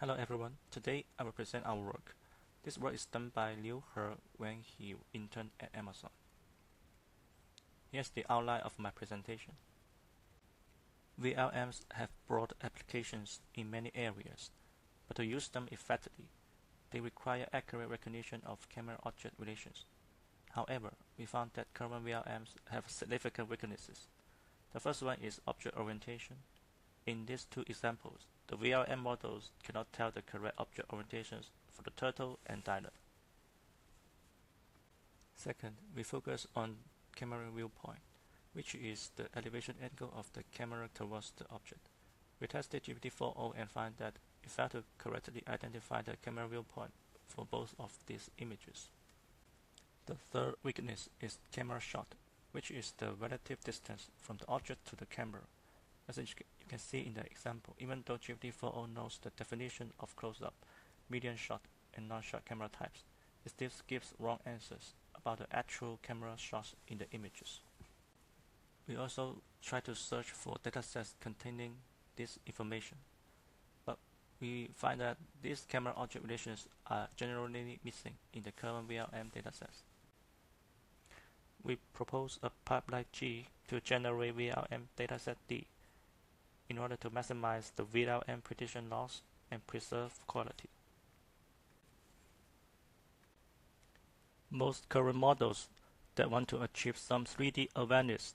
Hello everyone, today I will present our work. This work is done by Liu He when he interned at Amazon. Here's the outline of my presentation. VLMs have broad applications in many areas, but to use them effectively, they require accurate recognition of camera-object relations. However, we found that current VLMs have significant weaknesses. The first one is object orientation. In these two examples, the VLM models cannot tell the correct object orientations for the turtle and diver. Second, we focus on camera viewpoint, which is the elevation angle of the camera towards the object. We tested GPT-4o and find that it failed to correctly identify the camera viewpoint for both of these images. The third weakness is camera shot, which is the relative distance from the object to the camera. As you can see in the example, even though GPT-4o knows the definition of close-up, medium shot, and non-shot camera types, it still gives wrong answers about the actual camera shots in the images. We also try to search for datasets containing this information, but we find that these camera-object relations are generally missing in the current VLM datasets. We propose a pipeline G to generate VLM dataset D in order to maximize the VLM precision loss and preserve quality. Most current models that want to achieve some 3D awareness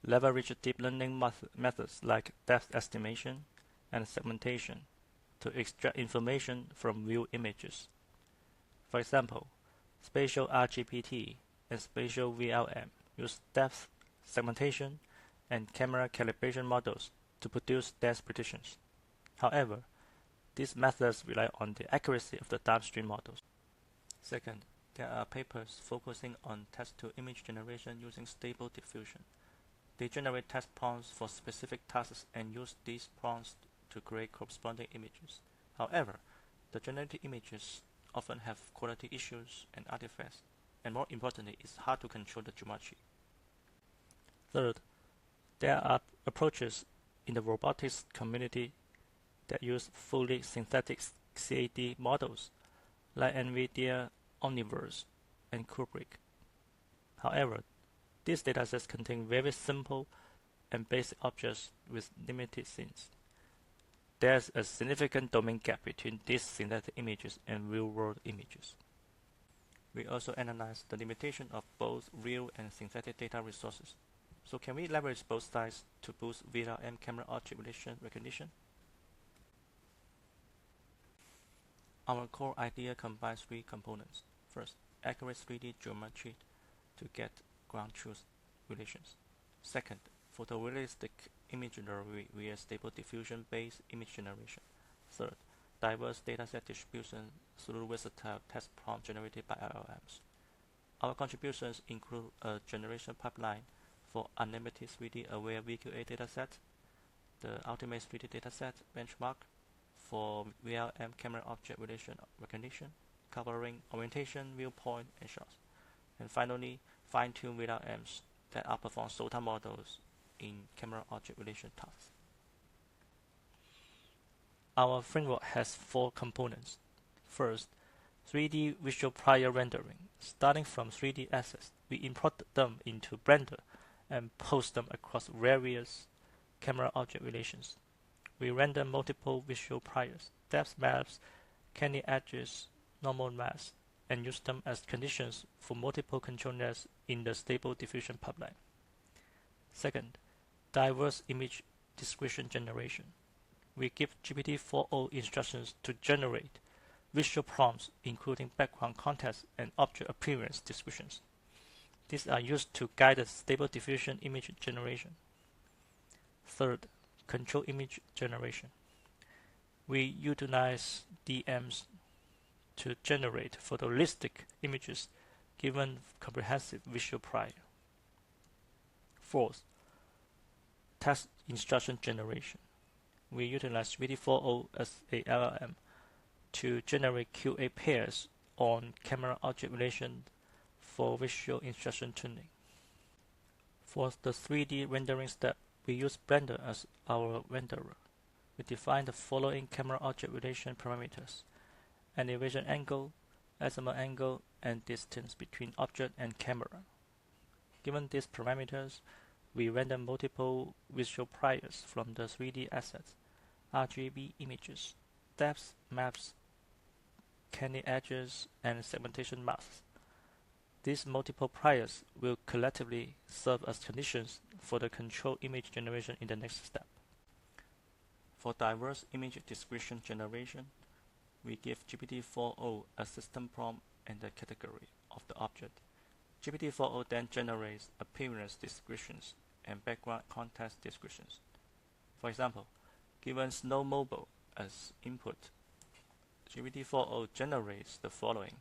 leverage deep learning methods like depth estimation and segmentation to extract information from view images. For example, spatial RGPT and spatial VLM use depth segmentation and camera calibration models to produce depth predictions. However, these methods rely on the accuracy of the downstream models. Second, there are papers focusing on text-to-image generation using stable diffusion. They generate text prompts for specific tasks and use these prompts to create corresponding images. However, the generated images often have quality issues and artifacts, and more importantly, it's hard to control the geometry. Third, there are approaches in the robotics community that use fully synthetic CAD models like NVIDIA Omniverse and Kubrick. However, these datasets contain very simple and basic objects with limited scenes. There's a significant domain gap between these synthetic images and real-world images. We also analyze the limitation of both real and synthetic data resources. So can we leverage both sides to boost VLM camera object relation recognition? Our core idea combines three components. First, accurate 3D geometry to get ground truth relations. Second, photorealistic image generation via stable diffusion-based image generation. Third, diverse dataset distribution through versatile text prompt generated by LLMs. Our contributions include a generation pipeline for unlimited 3D aware VQA dataset, the ultimate 3D dataset benchmark for VLM camera object relation recognition, covering orientation, viewpoint, and shots. And finally, fine-tune VLMs that outperform SOTA models in camera object relation tasks. Our framework has four components. First, 3D visual prior rendering. Starting from 3D assets, we import them into Blender and post them across various camera object relations. We render multiple visual priors, depth maps, candy edges, normal maps, and use them as conditions for multiple control nets in the stable diffusion pipeline. Second, diverse image description generation. We give GPT-4o instructions to generate visual prompts including background context and object appearance descriptions. These are used to guide the stable diffusion image generation. Third, control image generation. We utilize DMs to generate photorealistic images given comprehensive visual prior. Fourth, text instruction generation. We utilize GPT-4o as a LLM to generate QA pairs on camera object relation for visual instruction tuning. For the 3D rendering step, we use Blender as our renderer. we define the following camera object relation parameters: elevation angle, azimuth angle, and distance between object and camera. Given these parameters, we render multiple visual priors from the 3D assets, RGB images, depth maps, candy edges, and segmentation masks. These multiple priors will collectively serve as conditions for the control image generation in the next step. For diverse image description generation, we give GPT-4o a system prompt and the category of the object. GPT-4o then generates appearance descriptions and background context descriptions. For example, given snowmobile as input, GPT-4o generates the following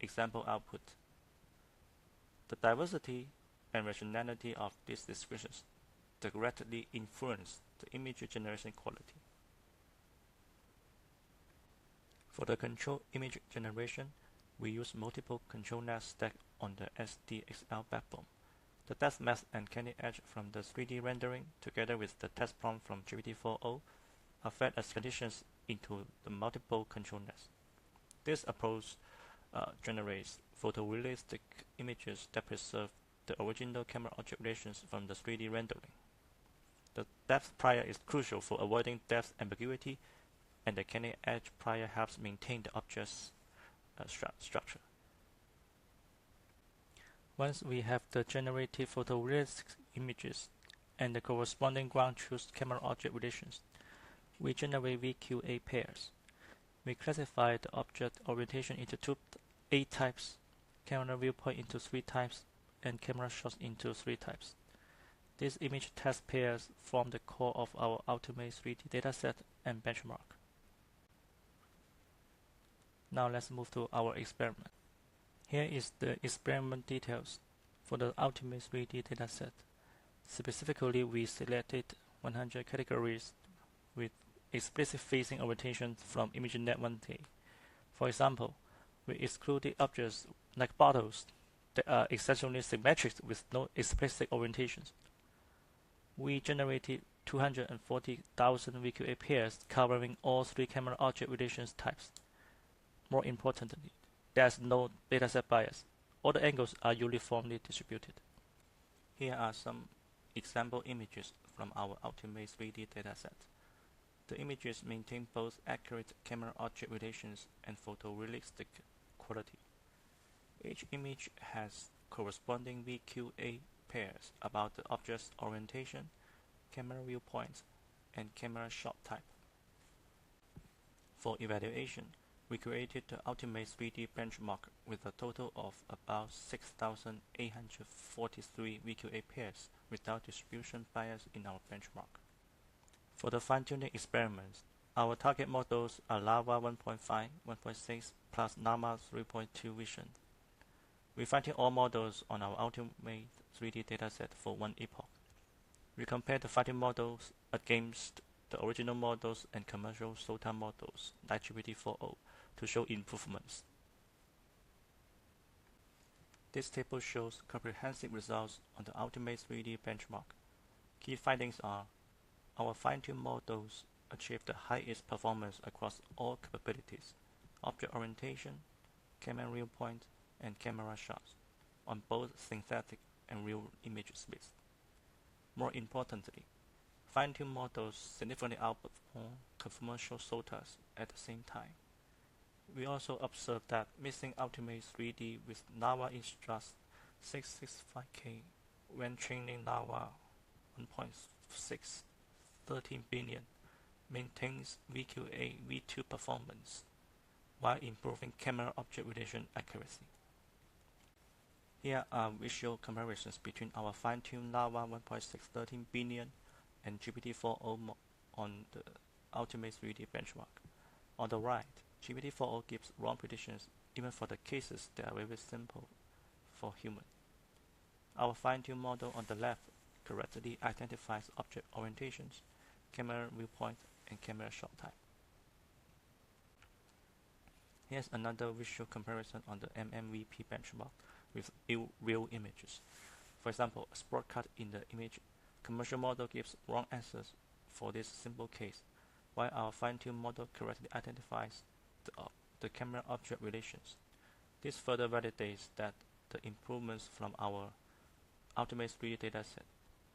example output. The diversity and rationality of these descriptions directly influence the image generation quality. For the control image generation, we use multiple control nets stacked on the SDXL backbone. The depth mask and candy edge from the 3D rendering, together with the test prompt from GPT-4o, are fed as conditions into the multiple control nets. This approach generates photorealistic images that preserve the original camera object relations from the 3D rendering. The depth prior is crucial for avoiding depth ambiguity, and the candy edge prior helps maintain the object's structure. Once we have the generated photorealistic images and the corresponding ground truth camera object relations, we generate VQA pairs. We classify the object orientation into two A types, camera viewpoint into 3 types, and camera shots into 3 types. These image test pairs form the core of our ultimate 3D dataset and benchmark. Now let's move to our experiment. Here is the experiment details for the ultimate 3D dataset. Specifically, we selected 100 categories with explicit facing orientations from ImageNet 1D. For example, we excluded objects like bottles that are essentially symmetric with no explicit orientations. We generated 240,000 VQA pairs covering all 3 camera object relations types. More importantly, there's no dataset bias. All the angles are uniformly distributed. Here are some example images from our Ultimate 3D dataset. The images maintain both accurate camera object relations and photorealistic quality. Each image has corresponding VQA pairs about the object's orientation, camera viewpoint, and camera shot type. For evaluation, we created the Ultimate 3D benchmark with a total of about 6,843 VQA pairs without distribution bias in our benchmark. For the fine-tuning experiments, our target models are Lava 1.5, 1.6 plus Llama 3.2 Vision. We fine-tune all models on our Ultimate 3D dataset for one epoch. We compare the fine-tuned models against the original models and commercial SOTA models like GPT-4o to show improvements. This table shows comprehensive results on the Ultimate 3D benchmark. Key findings are: our fine-tuned models achieve the highest performance across all capabilities, object orientation, camera viewpoint, and camera shots, on both synthetic and real image space. More importantly, fine-tuned models significantly outperform commercial SOTAs at the same time. We also observed that mixing Ultimate 3D with Lava Instrust 665K when training Lava 1.6 13 billion maintains VQA V2 performance while improving camera object relation accuracy. Here are visual comparisons between our fine-tuned Lava 1.6 13 billion and GPT-4o on the Ultimate 3D benchmark. On the right, GPT-4o gives wrong predictions even for the cases that are very simple for human. Our fine-tuned model on the left correctly identifies object orientations, camera viewpoint, and camera shot type. Here's another visual comparison on the MMVP benchmark with real images. For example, a sport cut in the image, commercial model gives wrong answers for this simple case, while our fine-tuned model correctly identifies the camera object relations. This further validates that the improvements from our Ultimate 3D dataset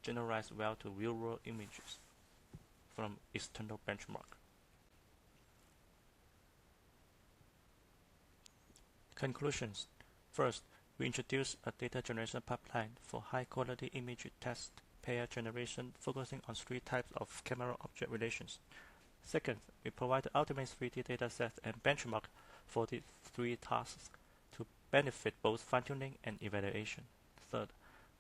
generalize well to real-world images from external benchmark. Conclusions. First, we introduce a data generation pipeline for high-quality image text pair generation focusing on 3 types of camera object relations. Second, we provide the Ultimate 3D dataset and benchmark for these 3 tasks to benefit both fine-tuning and evaluation. Third,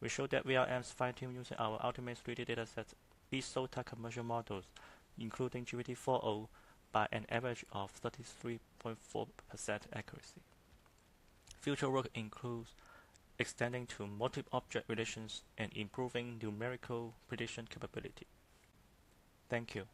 we show that VLMs fine-tune using our Ultimate 3D dataset beat SOTA commercial models, including GPT-4o, by an average of 33.4% accuracy. Future work includes extending to multi-object relations and improving numerical prediction capability. Thank you.